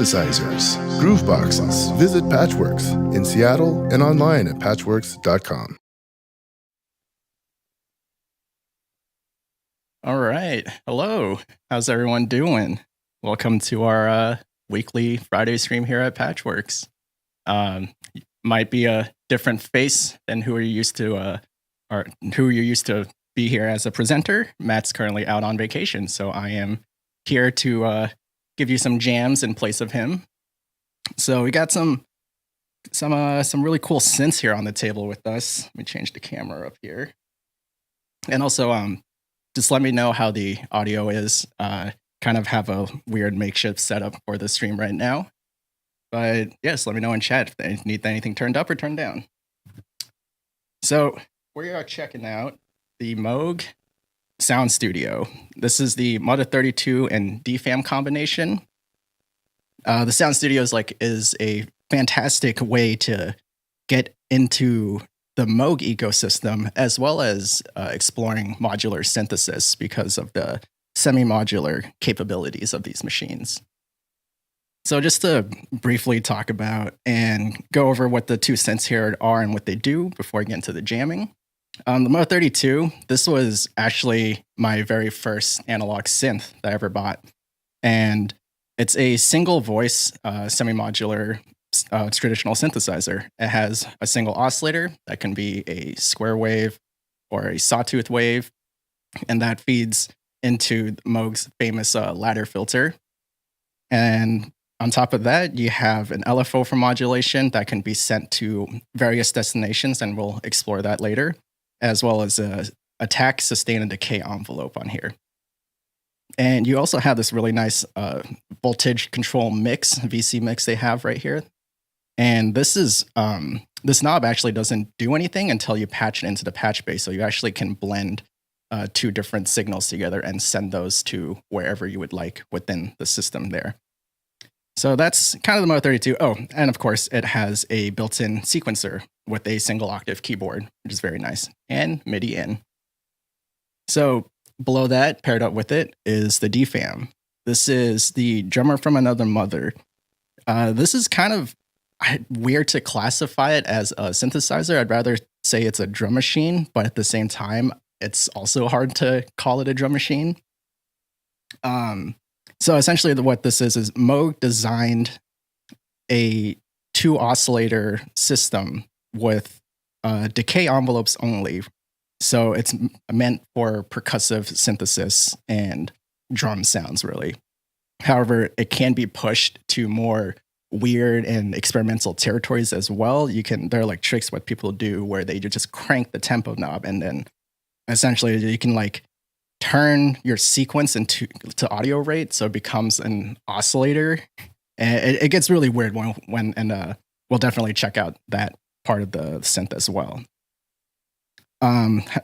synthesizers, groove boxes. Visit Patchwerks in Seattle and online at patchwerks.com. All right. Hello. How's everyone doing? Welcome to our weekly Friday stream here at Patchwerks. Might be a different face than who you're used to, or who you're used to be here as a presenter. Matt's currently out on vacation, so I am here to give you some jams in place of him. So we got some really cool synths here on the table with us. Let me change the camera up here, and also just let me know how the audio is. Kind of have a weird makeshift setup for the stream right now. But yes, let me know in chat if they need anything turned up or turned down. So we are checking out the Moog Sound Studio. This is the Mother 32 and DFAM combination. The Sound Studio is a fantastic way to get into the Moog ecosystem, as well as exploring modular synthesis because of the semi-modular capabilities of these machines. So just to briefly talk about and go over what the two synths here are and what they do before I get into the jamming. The Mother 32, this was actually my very first analog synth that I ever bought. And it's a single voice semi-modular traditional synthesizer. It has a single oscillator that can be a square wave or a sawtooth wave, and that feeds into Moog's famous ladder filter. And on top of that, you have an LFO for modulation that can be sent to various destinations, and we'll explore that later, as well as a attack, sustain, and decay envelope on here. And you also have this really nice voltage control mix, VC mix they have right here. And this knob actually doesn't do anything until you patch it into the patch bay. So you actually can blend two different signals together and send those to wherever you would like within the system there. So that's kind of the Moog 32. Oh, and of course, it has a built-in sequencer with a single octave keyboard, which is very nice, and MIDI in. So below that, paired up with it, is the DFAM. This is the drummer from another mother. This is kind of weird to classify it as a synthesizer. I'd rather say it's a drum machine, but at the same time, it's also hard to call it a drum machine. So essentially what this is Moog designed a 2-oscillator system with decay envelopes only. So it's meant for percussive synthesis and drum sounds, really. However, it can be pushed to more weird and experimental territories as well. There are tricks what people do where they just crank the tempo knob, and then essentially you can turn your sequence into audio rate, so it becomes an oscillator. And it gets really weird when we'll definitely check out that part of the synth as well.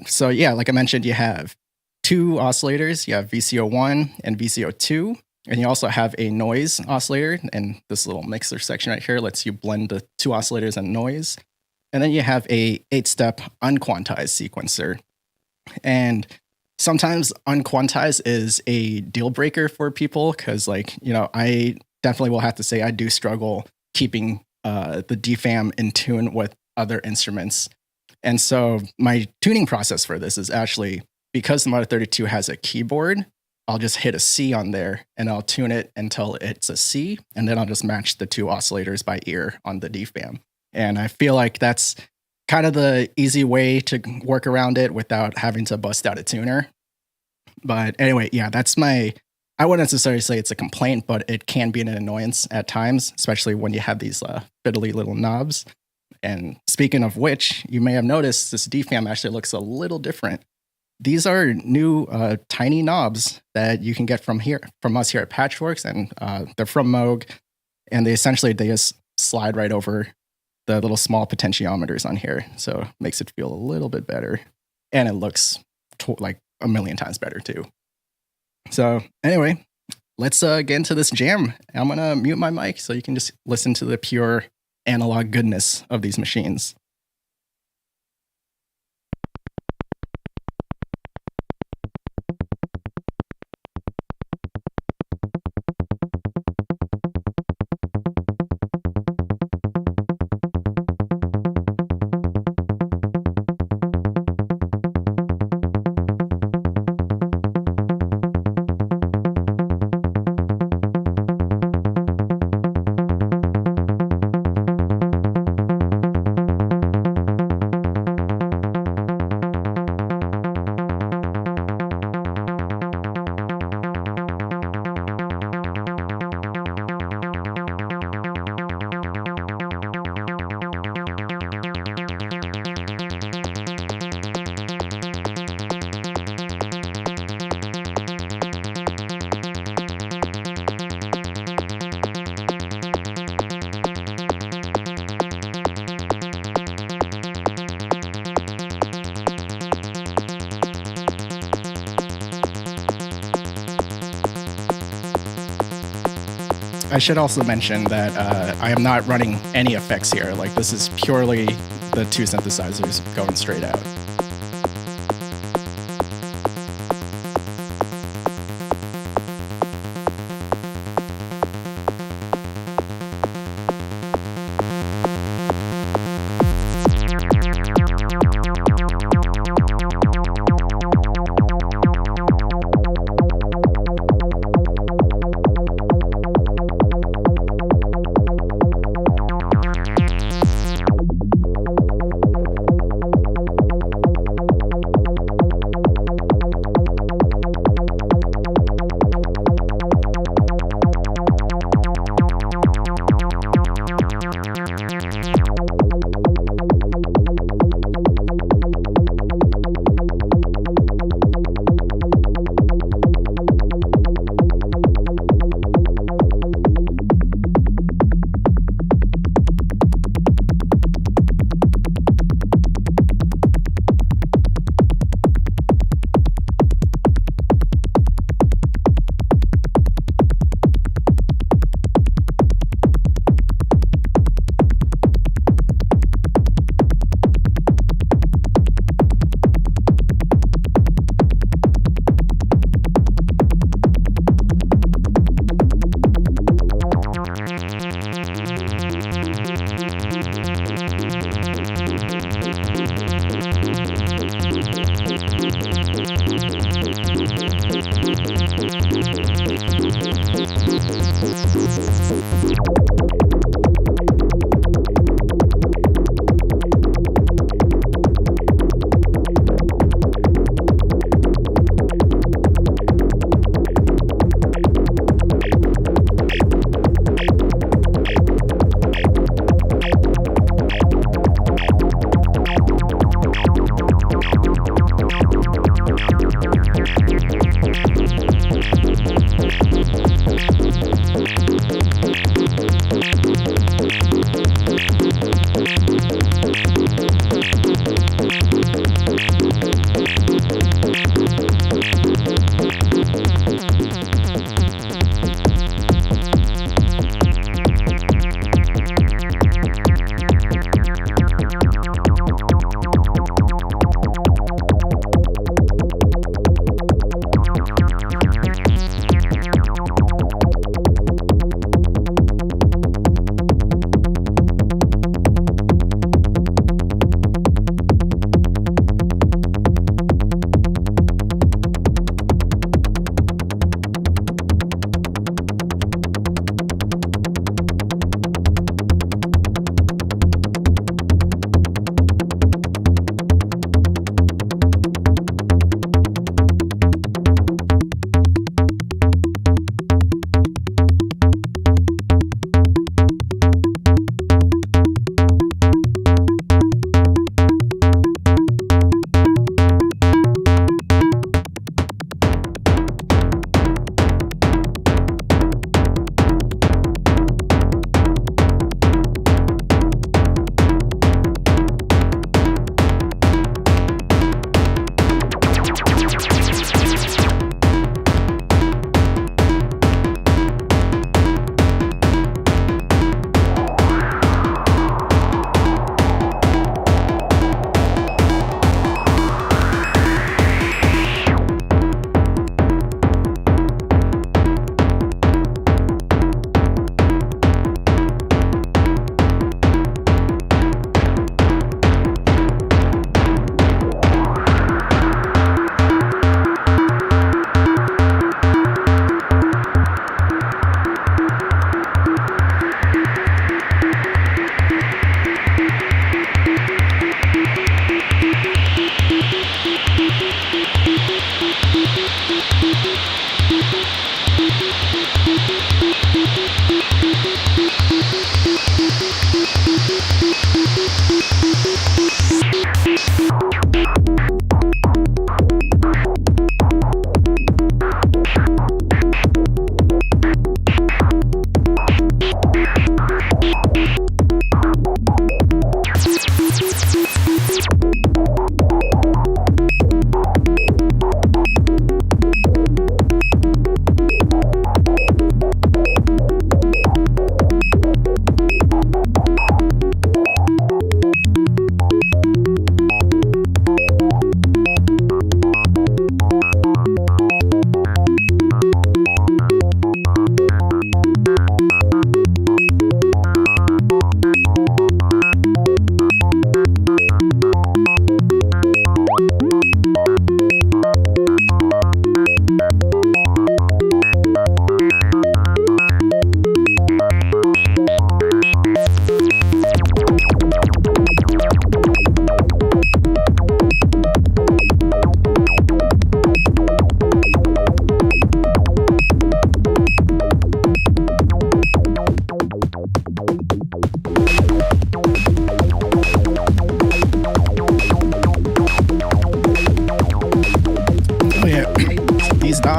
So yeah, like I mentioned, you have two oscillators. You have VCO1 and VCO2, and you also have a noise oscillator. And this little mixer section right here lets you blend the two oscillators and noise. And then you have a 8-step unquantized sequencer. And sometimes unquantized is a deal breaker for people because, I definitely will have to say I do struggle keeping the DFAM in tune with other instruments. And so my tuning process for this is actually, because the Mother 32 has a keyboard, I'll just hit a C on there and I'll tune it until it's a C, and then I'll just match the two oscillators by ear on the DFAM. And I feel like that's kind of the easy way to work around it without having to bust out a tuner. But anyway, yeah, I wouldn't necessarily say it's a complaint, but it can be an annoyance at times, especially when you have these fiddly little knobs. And speaking of which, you may have noticed this DFAM actually looks a little different. These are new tiny knobs that you can get from us here at Patchwerks, and they're from Moog, and they just slide right over the little small potentiometers on here, so it makes it feel a little bit better, and it looks like a million times better too. So anyway, let's get into this jam. I'm gonna mute my mic so you can just listen to the pure analog goodness of these machines. I should also mention that I am not running any effects here. Like, this is purely the two synthesizers going straight out.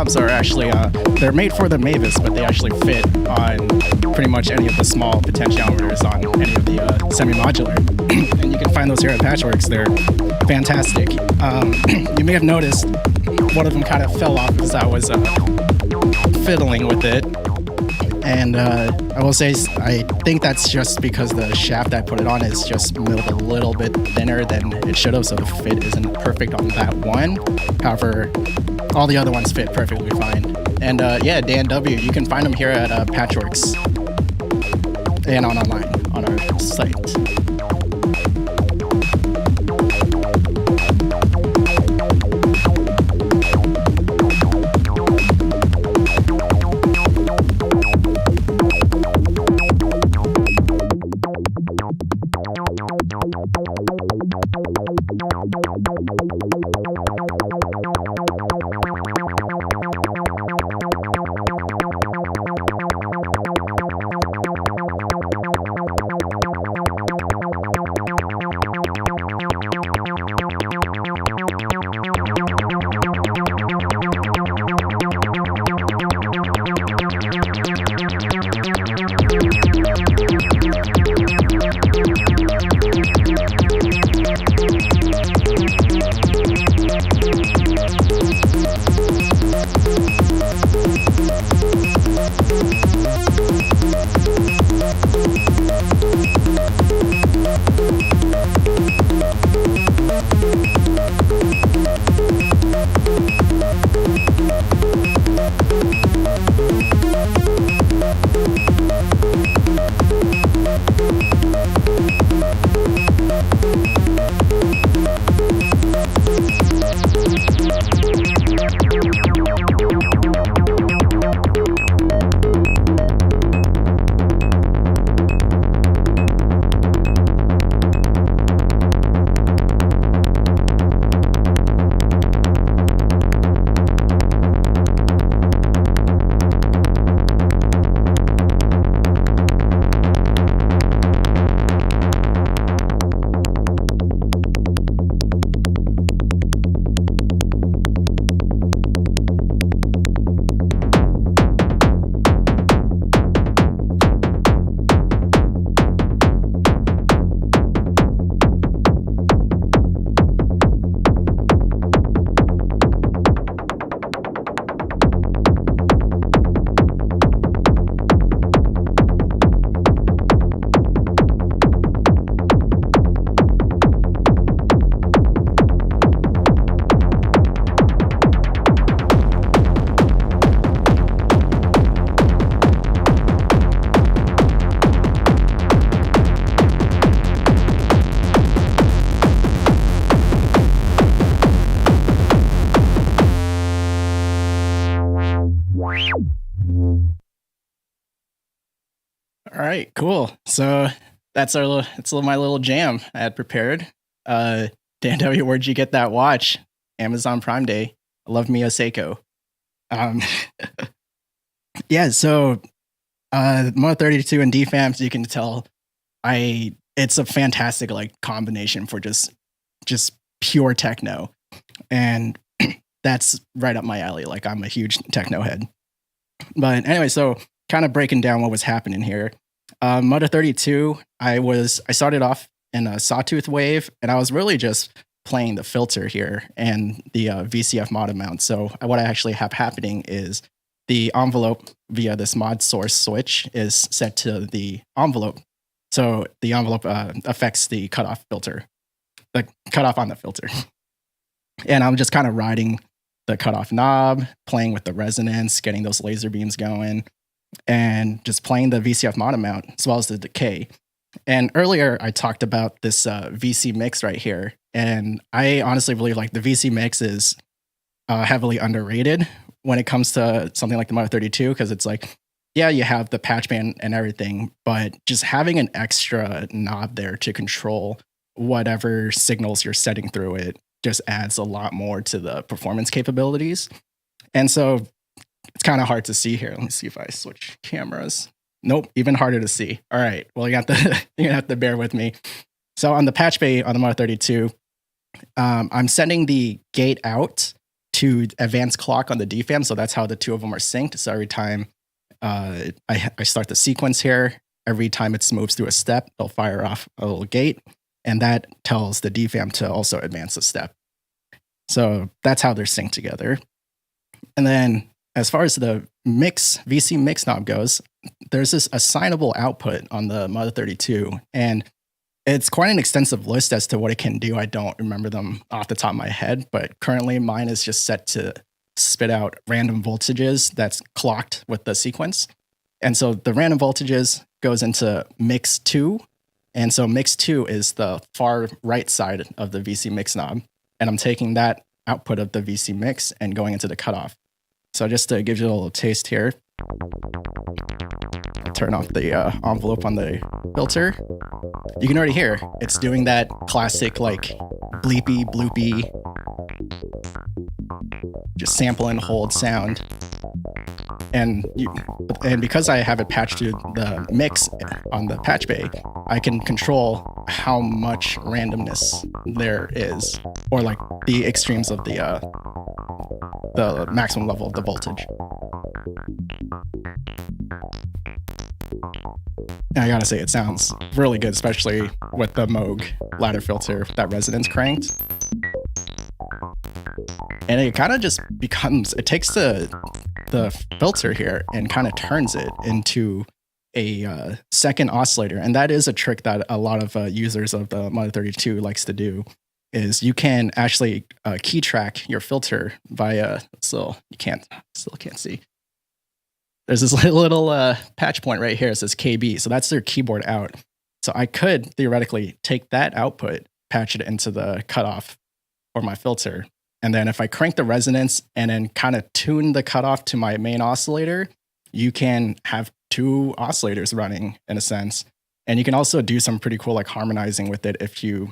knobs are actually, they're made for the Mavis, but they actually fit on pretty much any of the small potentiometers on any of the semi-modular. And you can find those here at Patchwerks. They're fantastic. You may have noticed one of them kind of fell off as I was fiddling with it. And I will say, I think that's just because the shaft I put it on is just milled a little bit thinner than it should have, so the fit isn't perfect on that one. However, all the other ones fit perfectly fine. And yeah, Dan W, you can find them here at Patchwerks and online on our site. All right, cool. So that's my little jam I had prepared. Dan W, where'd you get that watch? Amazon Prime Day. I love Mia Seiko. Yeah, so Moog 32 and DFAM, so you can tell it's a fantastic like combination for just pure techno. And that's right up my alley. Like I'm a huge techno head. But anyway, so kind of breaking down what was happening here. Moog 32, I started off in a sawtooth wave, and I was really just playing the filter here and the VCF mod mount. So what I actually have happening is the envelope via this mod source switch is set to the envelope. So the envelope affects the cutoff filter, the cutoff on the filter. And I'm just kind of riding the cutoff knob, playing with the resonance, getting those laser beams going, and just playing the VCF mod mount as well as the decay. And earlier I talked about this VC mix right here. And I honestly believe like the VC mix is heavily underrated when it comes to something like the Moog 32, because it's like, yeah, you have the patch band and everything, but just having an extra knob there to control whatever signals you're setting through it just adds a lot more to the performance capabilities. And so it's kind of hard to see here. Let me see if I switch cameras. Nope, even harder to see. All right, well, you're gonna have to bear with me. So on the patch bay on the Moog 32, I'm sending the gate out to advanced clock on the DFAM. So that's how the two of them are synced. So every time I start the sequence here, every time it moves through a step, it'll fire off a little gate. And that tells the DFAM to also advance a step. So that's how they're synced together. And then as far as the VC mix knob goes, there's this assignable output on the Mother 32. And it's quite an extensive list as to what it can do. I don't remember them off the top of my head, but currently mine is just set to spit out random voltages that's clocked with the sequence. And so the random voltages goes into mix 2. And so mix 2 is the far right side of the VC mix knob. And I'm taking that output of the VC mix and going into the cutoff. So just to give you a little taste here, I'll turn off the envelope on the filter. You can already hear it's doing that classic like bleepy, bloopy, just sample and hold sound. And because I have it patched to the mix on the patch bay, I can control how much randomness there is, or like the extremes of the maximum level of the voltage. And I gotta say, it sounds really good, especially with the Moog ladder filter, that resonance cranked. And it kind of just becomes, it takes the filter here and kind of turns it into a second oscillator. And that is a trick that a lot of users of the Mother 32 likes to do, is you can actually key track your filter via, still can't see. There's this little patch point right here. It says KB. So that's their keyboard out. So I could theoretically take that output, patch it into the cutoff for my filter. And then if I crank the resonance and then kind of tune the cutoff to my main oscillator, you can have two oscillators running in a sense. And you can also do some pretty cool like harmonizing with it if you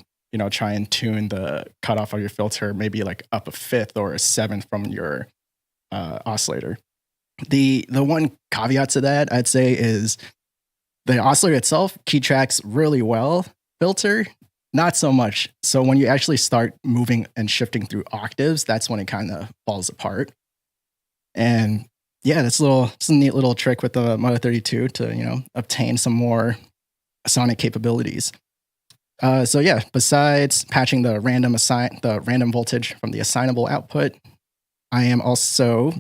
try and tune the cutoff of your filter, maybe like up a fifth or a seventh from your oscillator. The one caveat to that, I'd say, is the oscillator itself key tracks really well. Filter, not so much. So when you actually start moving and shifting through octaves, that's when it kind of falls apart. And yeah, it's a neat little trick with the Mother 32 to obtain some more sonic capabilities. So yeah, besides patching the random voltage from the assignable output, I am also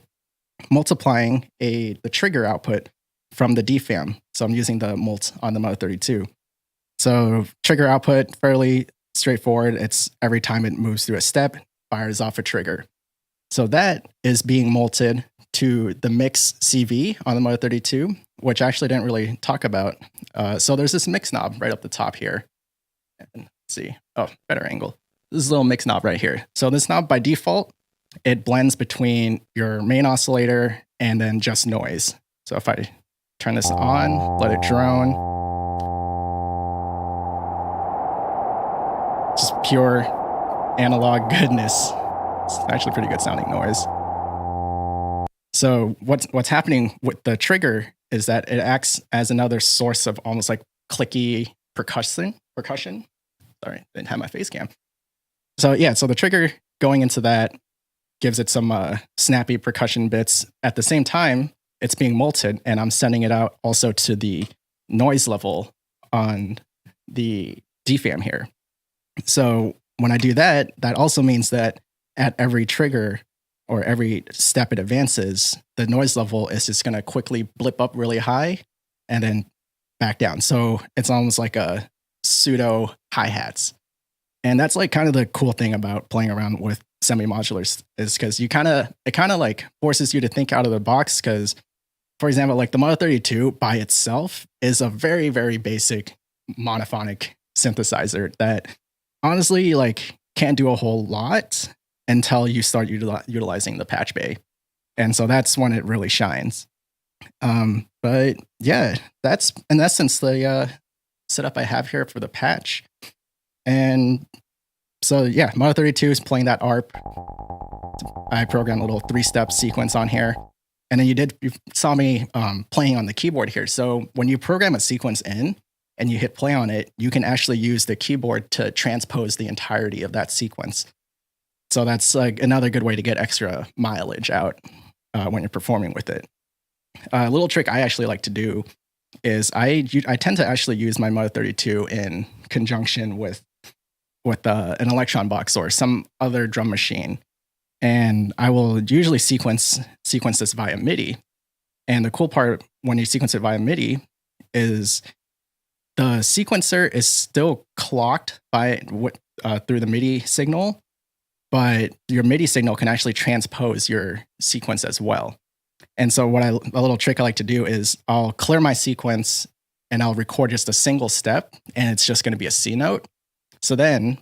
multiplying the trigger output from the DFAM. So I'm using the mult on the Mother 32. So trigger output, fairly straightforward. It's every time it moves through a step, fires off a trigger. So that is being multed to the mix CV on the Mother 32, which I actually didn't really talk about. So there's this mix knob right up the top here. And let's see. Oh, better angle. This is a little mix knob right here. So this knob by default, it blends between your main oscillator and then just noise. So if I turn this on, let it drone, just pure analog goodness. It's actually pretty good sounding noise. So what's happening with the trigger is that it acts as another source of almost like clicky percussion. Sorry, didn't have my face cam. So yeah, so the trigger going into that gives it some snappy percussion bits. At the same time, it's being multed, and I'm sending it out also to the noise level on the DFAM here. So when I do that, that also means that at every trigger or every step it advances, the noise level is just going to quickly blip up really high and then back down. So it's almost like a pseudo hi-hats. And that's like kind of the cool thing about playing around with semi-modulars, is because it kind of like forces you to think out of the box. Because, for example, like the Mono 32 by itself is a very, very basic monophonic synthesizer that honestly like can't do a whole lot until you start utilizing the patch bay. And so that's when it really shines. But yeah, that's in essence the setup I have here for the patch. And so yeah, Mono 32 is playing that ARP. I programmed a little 3-step sequence on here. And then you saw me playing on the keyboard here. So when you program a sequence in and you hit play on it, you can actually use the keyboard to transpose the entirety of that sequence. So that's like another good way to get extra mileage out when you're performing with it. A little trick I actually like to do is I tend to actually use my Moog 32 in conjunction with an electron box or some other drum machine, and I will usually sequence this via MIDI. And the cool part when you sequence it via MIDI is the sequencer is still clocked through the MIDI signal, but your MIDI signal can actually transpose your sequence as well. And so a little trick I like to do is I'll clear my sequence and I'll record just a single step, and it's just going to be a C note. So then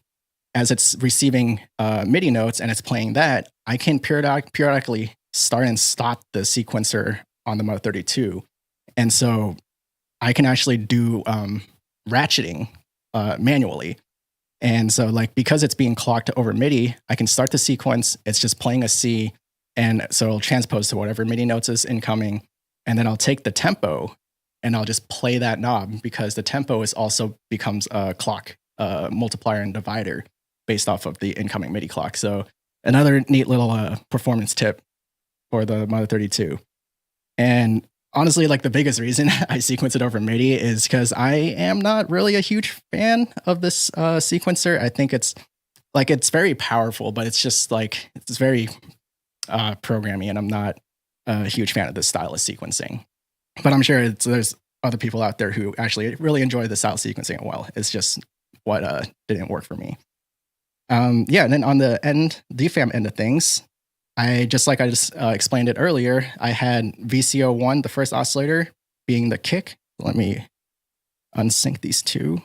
as it's receiving MIDI notes and it's playing that, I can periodically start and stop the sequencer on the Moog 32. And so I can actually do ratcheting manually. And so like, because it's being clocked over MIDI, I can start the sequence. It's just playing a C. And so it'll transpose to whatever MIDI notes is incoming. And then I'll take the tempo and I'll just play that knob, because the tempo also becomes a clock multiplier and divider based off of the incoming MIDI clock. So another neat little performance tip for the Moog 32. And honestly, like the biggest reason I sequence it over MIDI is because I am not really a huge fan of this sequencer. I think it's very powerful, but it's just like, it's very programmy, and I'm not a huge fan of this style of sequencing. But I'm sure there's other people out there who actually really enjoy the style of sequencing well. It's just what didn't work for me. And then on the DFAM end of things, I just explained it earlier, I had VCO1, the first oscillator, being the kick. Let me unsync these two.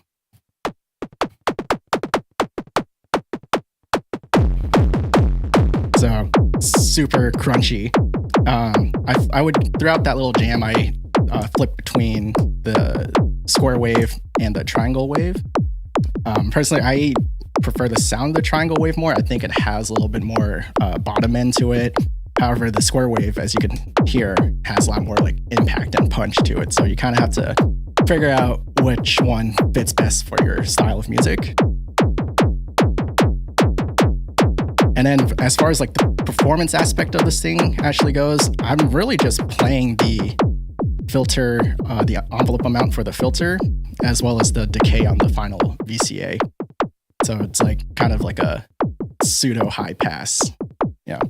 So super crunchy. I would, throughout that little jam, I flip between the square wave and the triangle wave. Personally, I prefer the sound of the triangle wave more. I think it has a little bit more bottom end to it. However, the square wave, as you can hear, has a lot more like impact and punch to it. So you kind of have to figure out which one fits best for your style of music. And then as far as like the performance aspect of this thing actually goes, I'm really just playing the filter, the envelope amount for the filter, as well as the decay on the final VCA. So it's like kind of like a pseudo high pass. Yeah.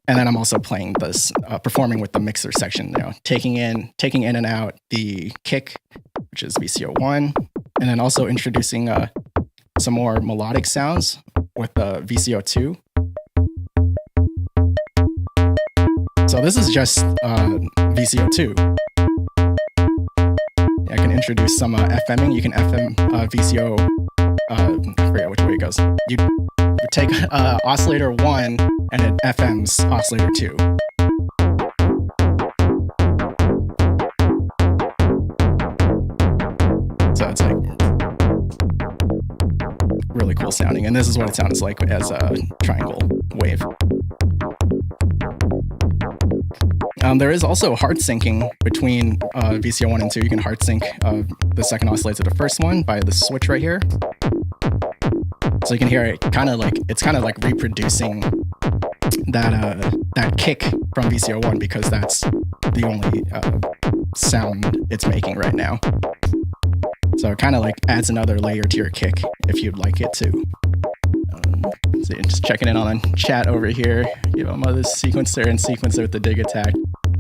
And then I'm also playing this, performing with the mixer section, taking in and out the kick, which is VCO1, and then also introducing some more melodic sounds with the VCO2. So this is just VCO2. I can introduce some FMing. You can FM VCO, I forget which way it goes. You take oscillator 1 and it FMs oscillator 2. So it's like really cool sounding. And this is what it sounds like as a triangle wave. There is also hard syncing between VCO1 and 2. You can hard sync the second oscillator to the first one by the switch right here. So you can hear it it's kind of like reproducing that kick from VCO1, because that's the only sound it's making right now. So it kind of like adds another layer to your kick if you'd like it to. So just checking in on chat over here. Give them the sequencer and sequencer with the dig attack.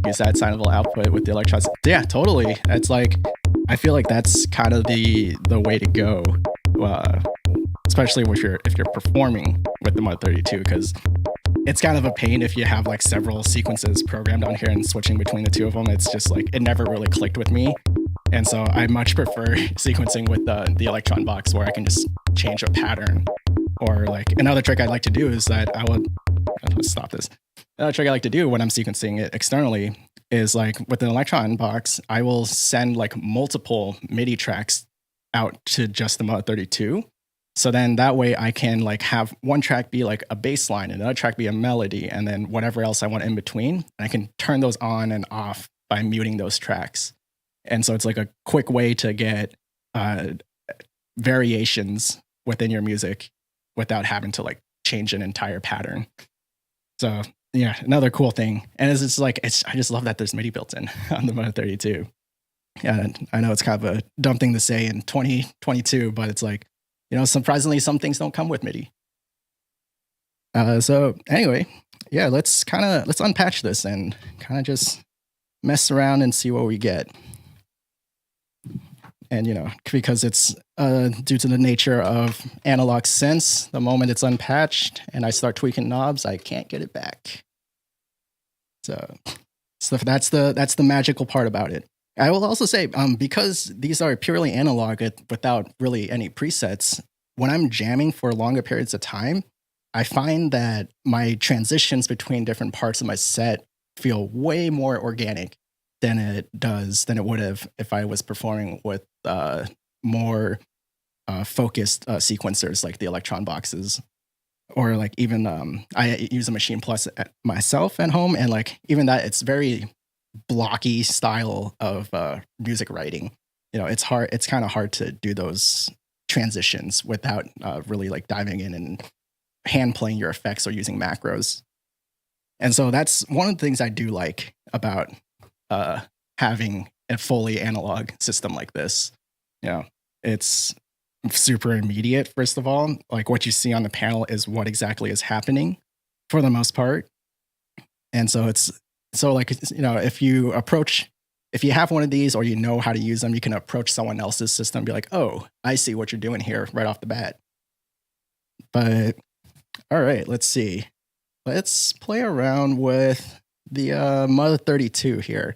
Use that signable output with the electrons. Yeah, totally. It's like, I feel like that's kind of the way to go, especially if you're performing with the Moog 32, because it's kind of a pain if you have like several sequences programmed on here and switching between the two of them. It's just like, it never really clicked with me. And so I much prefer sequencing with the electron box, where I can just change a pattern. Or like another trick I like to do is that let's stop this. Another trick I like to do when I'm sequencing it externally is like with an electron box, I will send like multiple MIDI tracks out to just the Moog 32. So then that way I can like have one track be like a bass line, and another track be a melody, and then whatever else I want in between. And I can turn those on and off by muting those tracks. And so it's like a quick way to get variations within your music without having to like change an entire pattern. So yeah, another cool thing. And it's like, I just love that there's MIDI built in on the Mono 32. Yeah, I know it's kind of a dumb thing to say in 2022, but it's like, surprisingly, some things don't come with MIDI. So anyway, yeah, let's unpatch this and kind of just mess around and see what we get. And, because it's due to the nature of analog synths, the moment it's unpatched and I start tweaking knobs, I can't get it back. So that's the magical part about it. I will also say, because these are purely analog without really any presets, when I'm jamming for longer periods of time, I find that my transitions between different parts of my set feel way more organic than it would have if I was performing with more focused sequencers like the Electron boxes, or like even I use a Machine Plus myself at home, and like even that, it's very blocky style of music writing. It's hard. It's kind of hard to do those transitions without really like diving in and hand playing your effects or using macros. And so that's one of the things I do like about having a fully analog system like this. It's super immediate. First of all, like what you see on the panel is what exactly is happening for the most part. And so if you have one of these or how to use them, you can approach someone else's system and be like, oh, I see what you're doing here right off the bat. But all right, let's see. Let's play around with the Mono 32 here.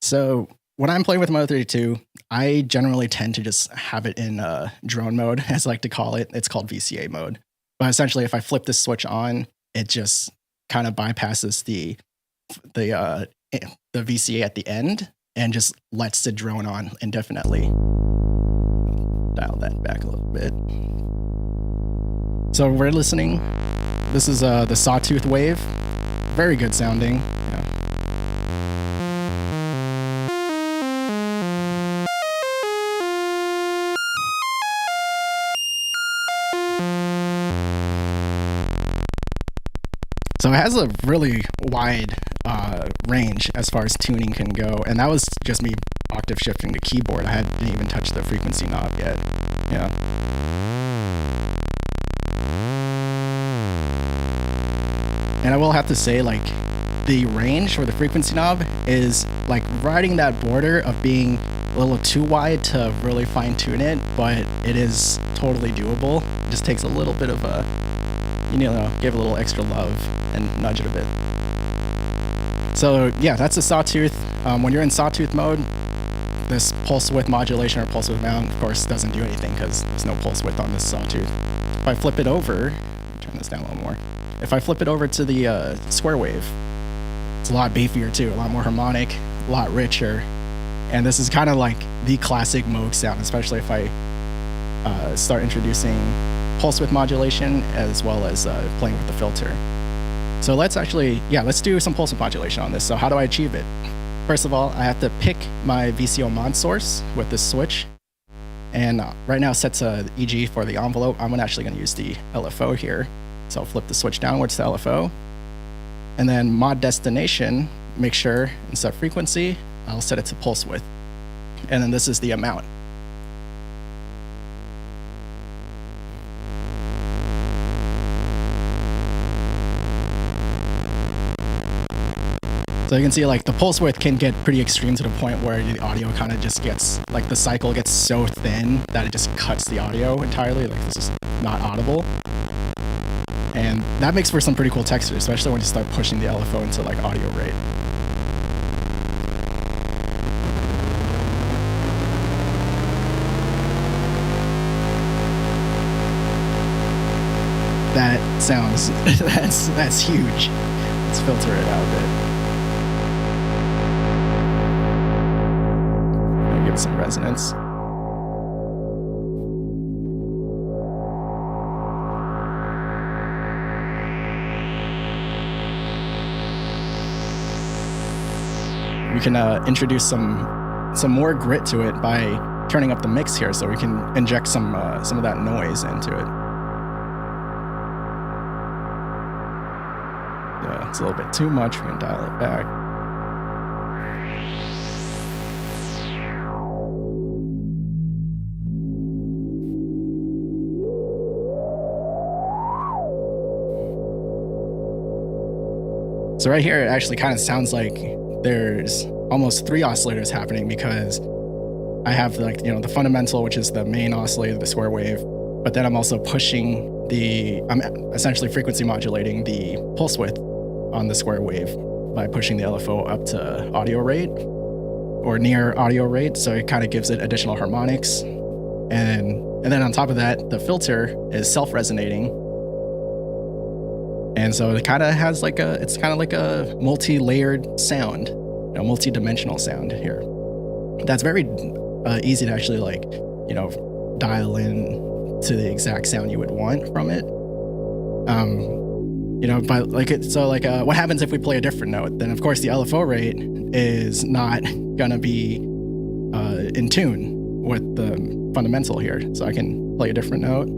So when I'm playing with Mono 32, I generally tend to just have it in drone mode, as I like to call it. It's called VCA mode. But essentially, if I flip this switch on, it just kind of bypasses the VCA at the end and just lets the drone on indefinitely. Dial that back a little bit. So we're listening. This is the Sawtooth Wave. Very good sounding. Yeah. So it has a really wide range as far as tuning can go, and that was just me octave shifting the keyboard. I didn't even touch the frequency knob yet. Yeah. And I will have to say, like, the range for the frequency knob is like riding that border of being a little too wide to really fine tune it, but it is totally doable. It just takes a little bit of give a little extra love and nudge it a bit. So yeah, that's a Sawtooth. When you're in Sawtooth mode, this pulse width modulation or pulse width mount, of course, doesn't do anything because there's no pulse width on this Sawtooth. If I flip it over, turn this down a little more. If I flip it over to the square wave, it's a lot beefier too, a lot more harmonic, a lot richer. And this is kind of like the classic Moog sound, especially if I start introducing pulse width modulation as well as playing with the filter. So let's do some pulse width modulation on this. So how do I achieve it? First of all, I have to pick my VCO mod source with this switch. And right now it's set to EG for the envelope. I'm actually going to use the LFO here. So I'll flip the switch downwards to LFO. And then mod destination, make sure instead of frequency, I'll set it to pulse width. And then this is the amount. So you can see like the pulse width can get pretty extreme to the point where the audio kind of just gets, like the cycle gets so thin that it just cuts the audio entirely. Like this is not audible. And that makes for some pretty cool texture, especially when you start pushing the LFO into like audio rate. That sounds, that's huge. Let's filter it out a bit. Give it some resonance. We can introduce some more grit to it by turning up the mix here, so we can inject some of that noise into it. It's a little bit too much. We're gonna dial it back. So right here, it actually kind of sounds like there's almost 3 oscillators happening, because I have like, the fundamental, which is the main oscillator, the square wave, but then I'm also pushing I'm essentially frequency modulating the pulse width on the square wave by pushing the LFO up to audio rate or near audio rate. So it kind of gives it additional harmonics. And then on top of that, the filter is self-resonating. And so it kind of has it's kind of like a multi-layered sound, multi-dimensional sound here. That's very easy to actually dial in to the exact sound you would want from it. But what happens if we play a different note? Then of course the LFO rate is not gonna be in tune with the fundamental here. So I can play a different note.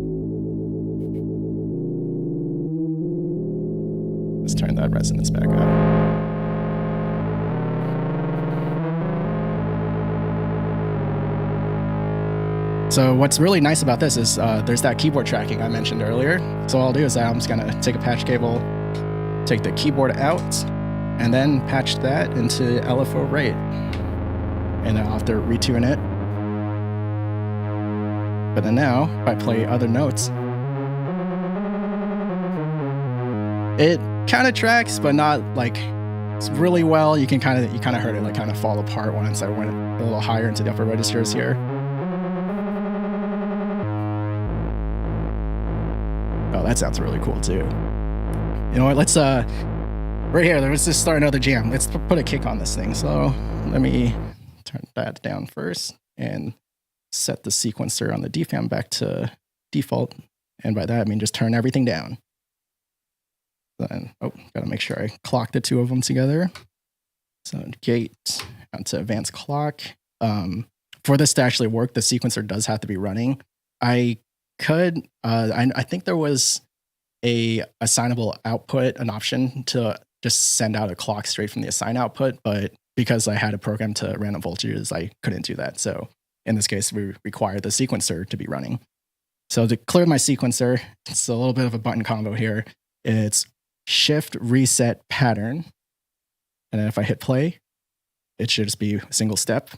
Let's turn that resonance back up. So what's really nice about this is there's that keyboard tracking I mentioned earlier. So all I'll do is I'm just gonna take a patch cable, take the keyboard out, and then patch that into LFO rate. And then I'll have to retune it. But then now, if I play other notes, it kind of tracks, but not it's really well. You kind of heard it kind of fall apart once I went a little higher into the upper registers here. Oh, that sounds really cool too. You know what? Let's right here. Let's just start another jam. Let's put a kick on this thing. So let me turn that down first and set the sequencer on the DFAM back to default. And by that I mean just turn everything down. Then gotta make sure I clock the 2 of them together. So gate onto advanced clock. For this to actually work, the sequencer does have to be running. I think there was a assignable output, an option to just send out a clock straight from the assign output, but because I had a program to random voltages, I couldn't do that. So in this case, we require the sequencer to be running. So to clear my sequencer, it's a little bit of a button combo here. It's shift reset pattern. And then if I hit play, it should just be a single step.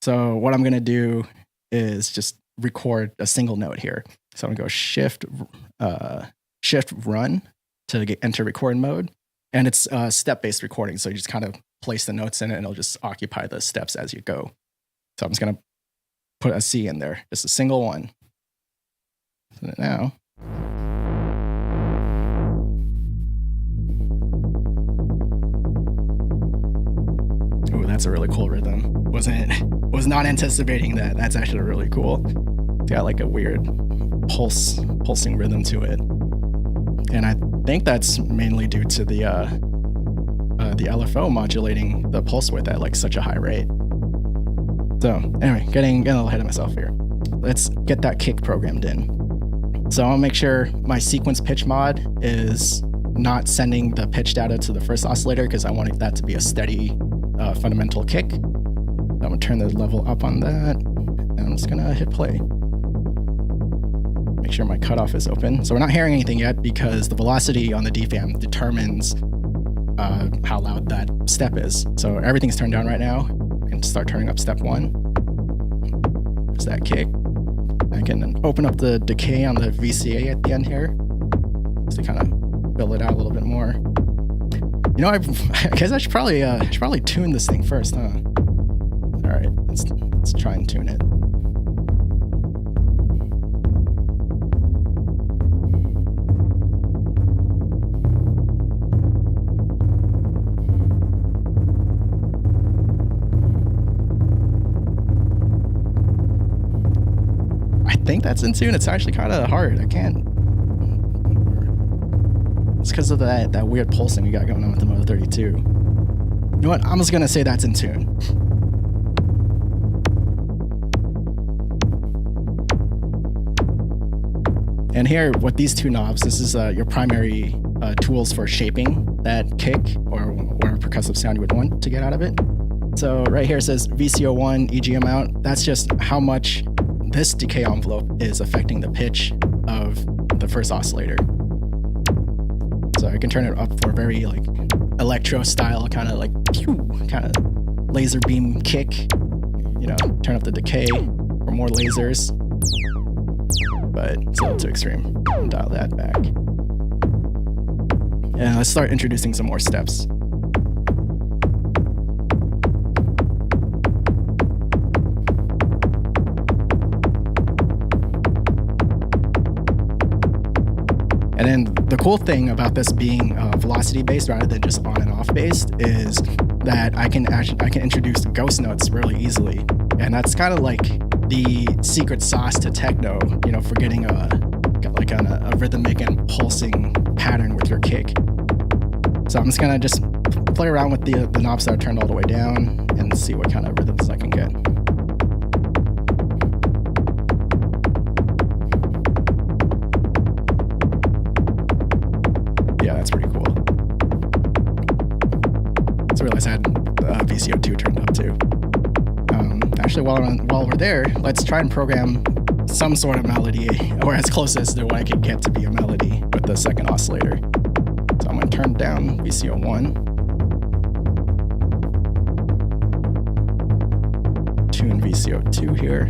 So what I'm gonna do is just record a single note here. So I'm gonna go shift run to enter record mode. And it's step-based recording. So you just kind of place the notes in it and it'll just occupy the steps as you go. So I'm just gonna put a C in there, just a single one. So now, ooh, that's a really cool rhythm. Was not anticipating that. That's actually really cool. It's got like a weird pulsing rhythm to it. And I think that's mainly due to the LFO modulating the pulse width at such a high rate. So anyway, getting a little ahead of myself here. Let's get that kick programmed in. So I'll make sure my sequence pitch mod is not sending the pitch data to the first oscillator because I want that to be a steady fundamental kick. I'm gonna turn the level up on that, and I'm just gonna hit play. Make sure my cutoff is open. So we're not hearing anything yet because the velocity on the DFAM determines how loud that step is. So everything's turned down right now. I can start turning up step 1. There's that kick. I can open up the decay on the VCA at the end here, just to kind of fill it out a little bit more. You know, I guess I should probably tune this thing first, huh? All right, let's try and tune it. I think that's in tune. It's actually kind of hard. I can't. It's because of that weird pulsing we got going on with the Moog 32. You know what? I'm just gonna say that's in tune. And here, with these 2 knobs, this is your primary tools for shaping that kick or percussive sound you would want to get out of it. So right here it says VCO1 EG amount. That's just how much this decay envelope is affecting the pitch of the first oscillator. So I can turn it up for very like electro style, kind of like kind of laser beam kick. You know, turn up the decay for more lasers, but it's a little too extreme. Dial that back. And let's start introducing some more steps. And then the cool thing about this being velocity based rather than just on and off based is that I can introduce ghost notes really easily, and that's kind of like the secret sauce to techno. You know, for getting a rhythmic and pulsing pattern with your kick. So I'm just gonna play around with the knobs that are turned all the way down and see what kind of rhythms I can get. Yeah, that's pretty cool. Just realized I had VCO2 turned up too. Actually, while we're there, let's try and program some sort of melody, or as close as to what I can get to be a melody with the second oscillator. So I'm going to turn down VCO1, tune VCO2 here,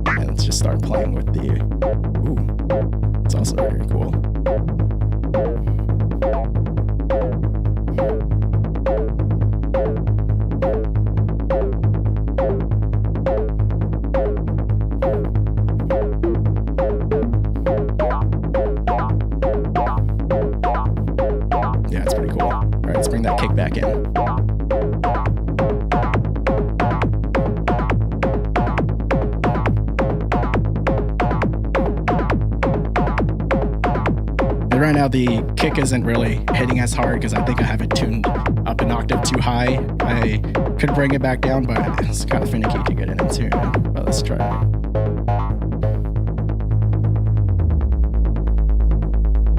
and let's just start playing with the, ooh, it's also very cool. That kick back in. And right now the kick isn't really hitting as hard because I think I have it tuned up an octave too high. I could bring it back down, but it's kind of finicky to get it in tune. But let's try it.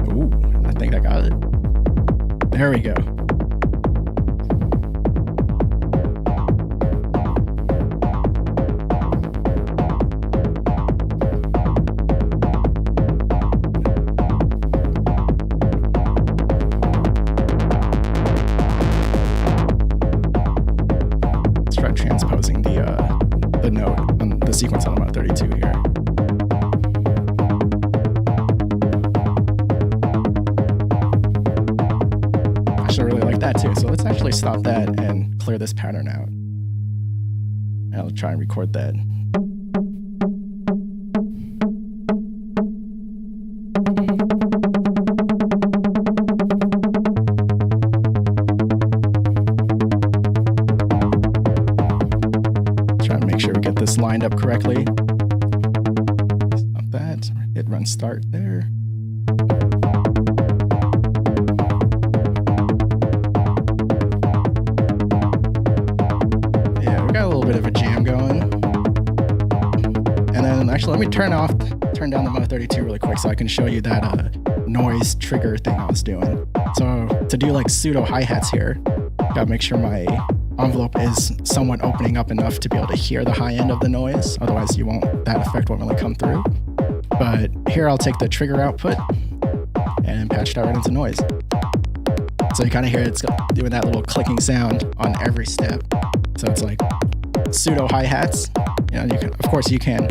Ooh, I think I got it. There we go. Transposing the note on the sequence on about 32 here. I actually really like that too. So let's actually stop that and clear this pattern out. And I'll try and record that. Make sure we get this lined up correctly. Stop that. Hit run start there. Yeah, we got a little bit of a jam going. And then actually let me turn down the Mono 32 really quick so I can show you that noise trigger thing I was doing. So to do like pseudo hi-hats here, gotta make sure my envelope is somewhat opening up enough to be able to hear the high end of the noise. Otherwise, that effect won't really come through. But here I'll take the trigger output and patch that right into noise. So you kind of hear it's doing that little clicking sound on every step. So it's like pseudo hi-hats. You know, you can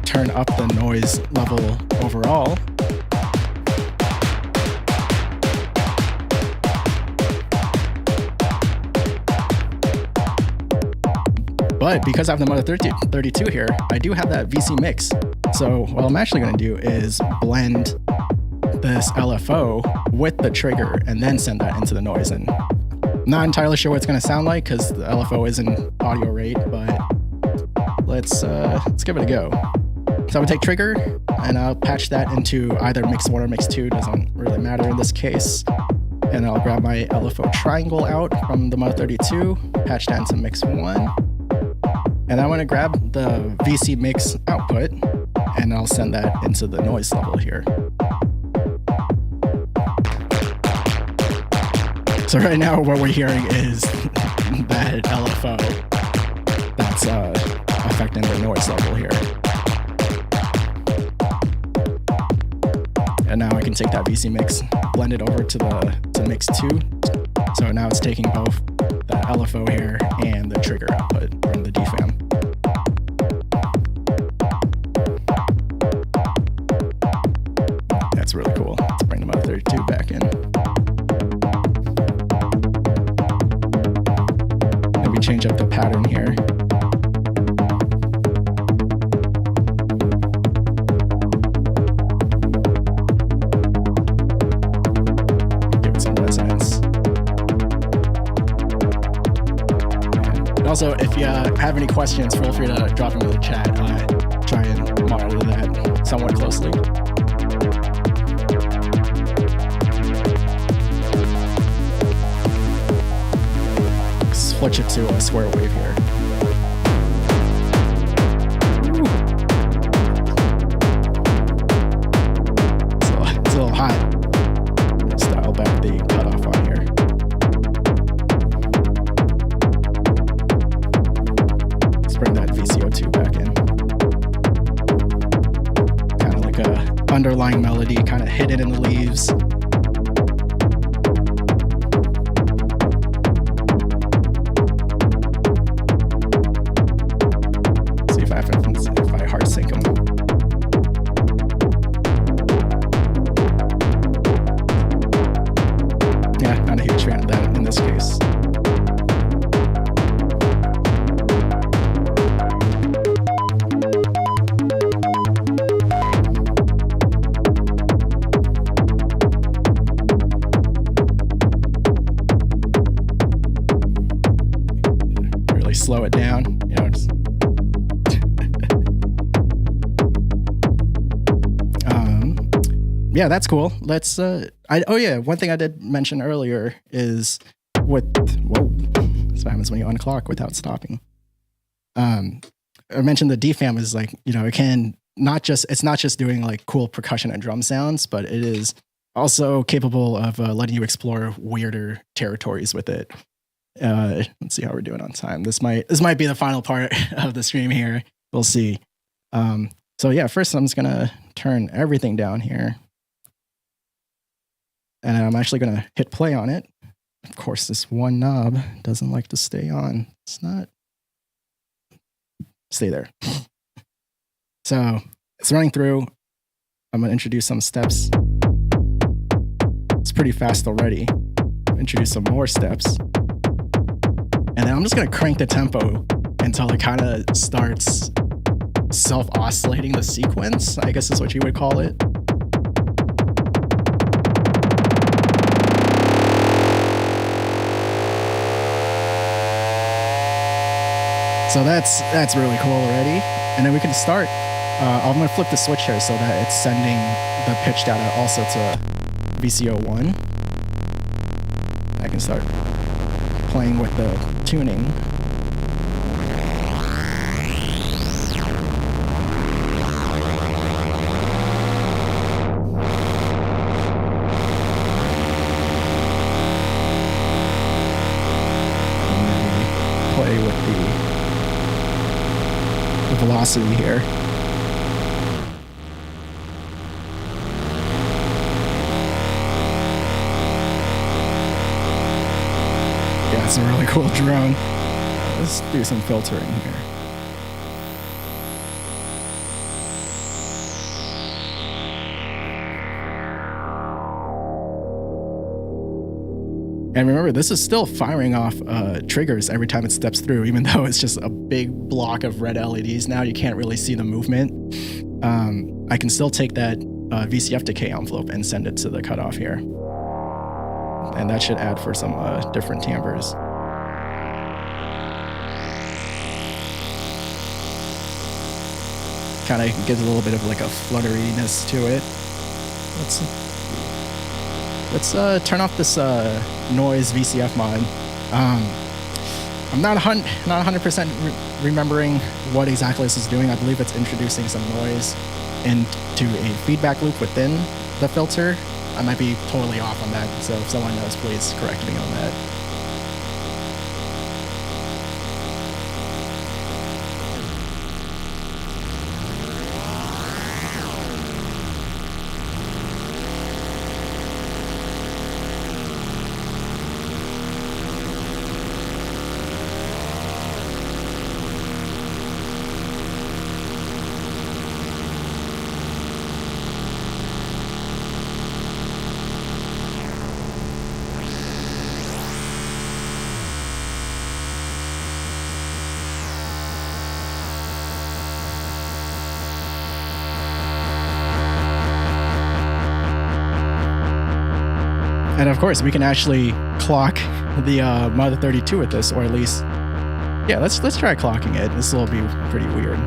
turn up the noise level overall. But because I have the Mono 32 here, I do have that VC mix. So what I'm actually going to do is blend this LFO with the trigger and then send that into the noise. And I'm not entirely sure what it's going to sound like because the LFO is an audio rate, but let's give it a go. So I would take trigger and I'll patch that into either mix 1 or mix 2, doesn't really matter in this case. And I'll grab my LFO triangle out from the Mono 32, patch that into mix 1. And I want to grab the VC mix output and I'll send that into the noise level here. So right now what we're hearing is that LFO that's affecting the noise level here. And now I can take that VC mix, blend it over to mix 2. So now it's taking both the LFO here and the trigger output from the DFAM. That's really cool. Let's bring the Mother 2 back in. Maybe change up the pattern here. Give it some resonance. And also, if you have any questions, feel free to drop them in the chat. Try and monitor that somewhat closely. Switch it to a square wave here. It's a little hot. Let's dial back the cutoff on here. Let's bring that VCO2 back in. Kind of like a underlying melody, kind of hidden in the leaves. If I hard sync them. Yeah, not a huge fan of that in this case. Really slow it down, you know. Yeah, that's cool. Let's one thing I did mention earlier is that's what happens when you unclock without stopping. I mentioned the DFAM is like, you know, it's not just doing like cool percussion and drum sounds, but it is also capable of letting you explore weirder territories with it. Let's see how we're doing on time. This might be the final part of the stream here. We'll see. So yeah, first I'm just gonna turn everything down here. And I'm actually going to hit play on it. Of course, this one knob doesn't like to stay on. It's not. Stay there. So it's running through. I'm going to introduce some steps. It's pretty fast already. Introduce some more steps. And then I'm just going to crank the tempo until it kind of starts self-oscillating the sequence, I guess is what you would call it. So that's really cool already. And then we can start. I'm going to flip the switch here so that it's sending the pitch data also to VCO1. I can start playing with the tuning. And play with the velocity here. Yeah, it's a really cool drone. Let's do some filtering here. And remember, this is still firing off triggers every time it steps through, even though it's just a big block of red LEDs now. You can't really see the movement. I can still take that VCF decay envelope and send it to the cutoff here. And that should add for some different timbres. Kind of gives a little bit of like a flutteriness to it. Let's turn off this noise VCF mod. I'm not 100% remembering what exactly this is doing. I believe it's introducing some noise into a feedback loop within the filter. I might be totally off on that, so if someone knows, please correct me on that. And of course, we can actually clock the Mother 32 with this, or at least, yeah, let's try clocking it. This will be pretty weird.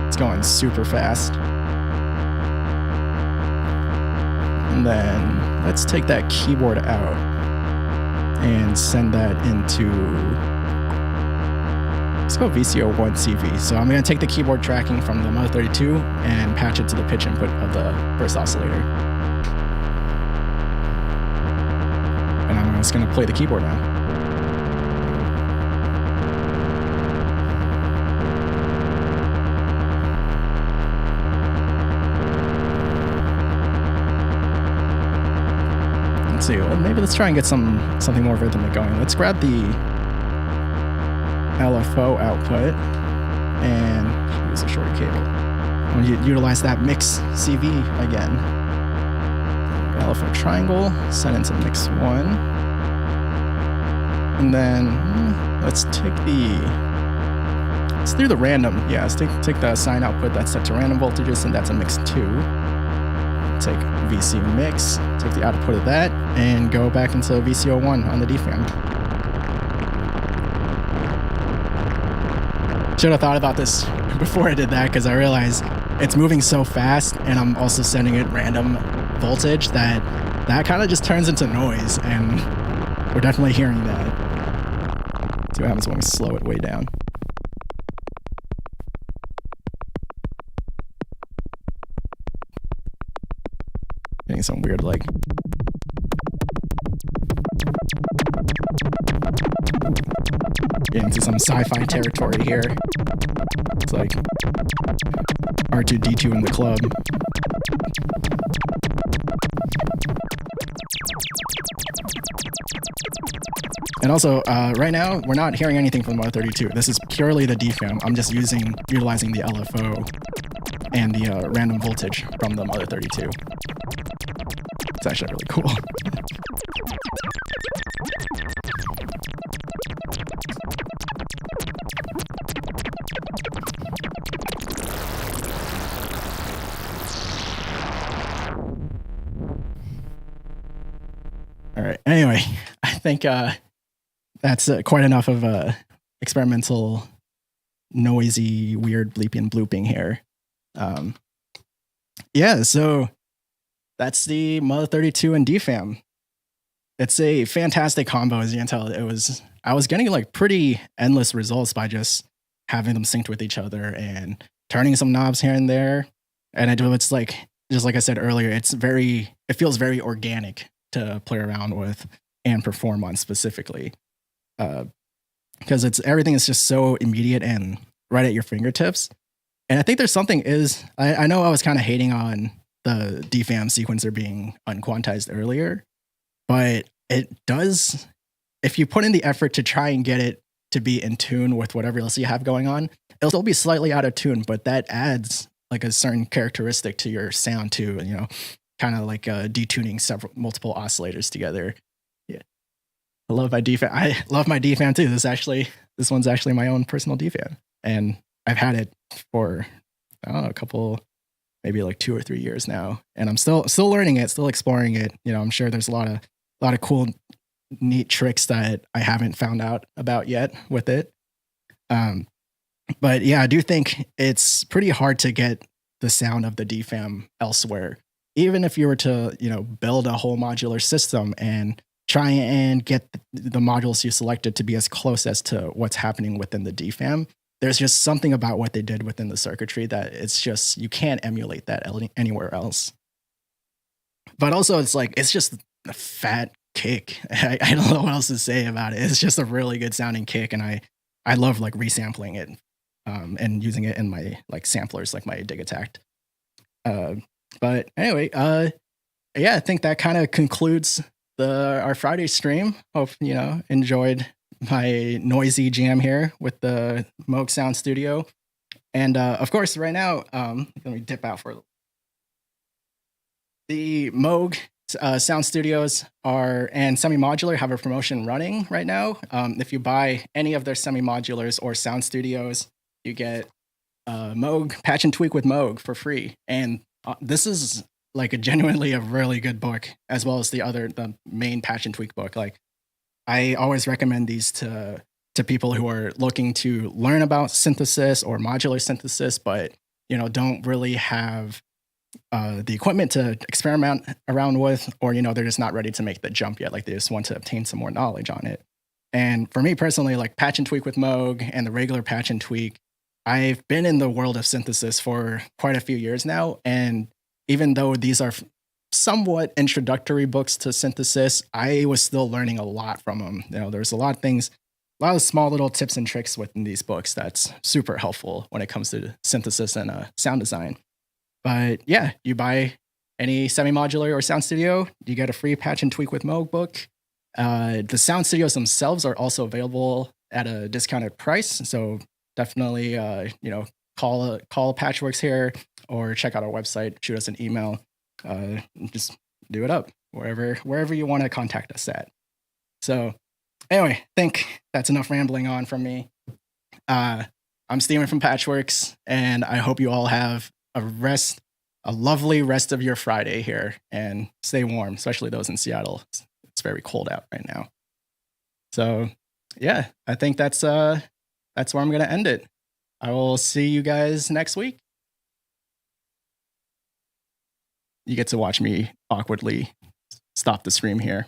It's going super fast. And then let's take that keyboard out and send that into, let's go VCO1 CV. So I'm going to take the keyboard tracking from the Mother 32 and patch it to the pitch input of the first oscillator. And I'm just going to play the keyboard now. Let's see, well, maybe let's try and get something more rhythmic going. Let's grab the LFO output and use a shorter cable. I'm going to utilize that mix CV again. LFO triangle, send into mix 1. And then let's do the random. Yeah, let's take the sine output that's set to random voltages, and that's a mix 2. Take VC mix, take the output of that, and go back into VCO1 on the DFAM. Should have thought about this before I did that, because I realized it's moving so fast, and I'm also sending it random voltage that kind of just turns into noise, and we're definitely hearing that. See what happens when we slow it way down. Getting some weird, like, getting into some sci-fi territory here. It's like R2-D2 in the club. And also, right now, we're not hearing anything from the Mother 32. This is purely the DFAM. I'm just utilizing the LFO and the random voltage from the Mother 32. It's actually really cool. All right. Anyway, I think that's quite enough of experimental, noisy, weird bleeping and blooping here. Yeah, so that's the Mother 32 and DFAM. It's a fantastic combo, as you can tell. I was getting like pretty endless results by just having them synced with each other and turning some knobs here and there. And it's like, just like I said earlier, it feels very organic to play around with and perform on specifically. Because everything is just so immediate and right at your fingertips. And I think there's something I know I was kind of hating on the DFAM sequencer being unquantized earlier, but it does, if you put in the effort to try and get it to be in tune with whatever else you have going on, it'll still be slightly out of tune, but that adds like a certain characteristic to your sound too, and, you know, kind of like detuning multiple oscillators together. Yeah. I love my DFAM too. This one's actually my own personal DFAM, and I've had it for, I don't know, a couple, maybe like 2 or 3 years now, and I'm still learning it, still exploring it. You know, I'm sure there's a lot of cool, neat tricks that I haven't found out about yet with it. But yeah, I do think it's pretty hard to get the sound of the DFAM elsewhere, even if you were to, you know, build a whole modular system and try and get the modules you selected to be as close as to what's happening within the DFAM. There's just something about what they did within the circuitry that it's just, you can't emulate that anywhere else. But also it's just a fat kick. I don't know what else to say about it. It's just a really good sounding kick, and I love like resampling it and using it in my like samplers, like my Dig Attack. But anyway, yeah, I think that kind of concludes our Friday stream. Hope enjoyed my noisy jam here with the Moog Sound Studio, and of course, right now, let me dip out for the Moog Sound Studios and semi-modular have a promotion running right now. If you buy any of their semi-modulars or Sound Studios, you get Moog Patch and Tweak with Moog for free, and this is like genuinely a really good book, as well as the main Patch and Tweak book. Like, I always recommend these to people who are looking to learn about synthesis or modular synthesis, but don't really have the equipment to experiment around with, or they're just not ready to make the jump yet. Like, they just want to obtain some more knowledge on it. And for me personally, like Patch and Tweak with Moog and the regular Patch and Tweak, I've been in the world of synthesis for quite a few years now, and even though these are somewhat introductory books to synthesis, I was still learning a lot from them. There's a lot of things, a lot of small little tips and tricks within these books that's super helpful when it comes to synthesis and sound design. But yeah, you buy any semi-modular or Sound Studio, you get a free Patch and Tweak with Moog book. The Sound Studios themselves are also available at a discounted price, so definitely call Patchwerks here, or check out our website, shoot us an email, just do it up wherever you want to contact us at. So anyway, I think that's enough rambling on from me. I'm Steven from Patchwerks, and I hope you all have a lovely rest of your Friday here, and stay warm, especially those in Seattle. It's very cold out right now. So yeah, I think that's where I'm going to end it. I will see you guys next week. You get to watch me awkwardly stop the stream here.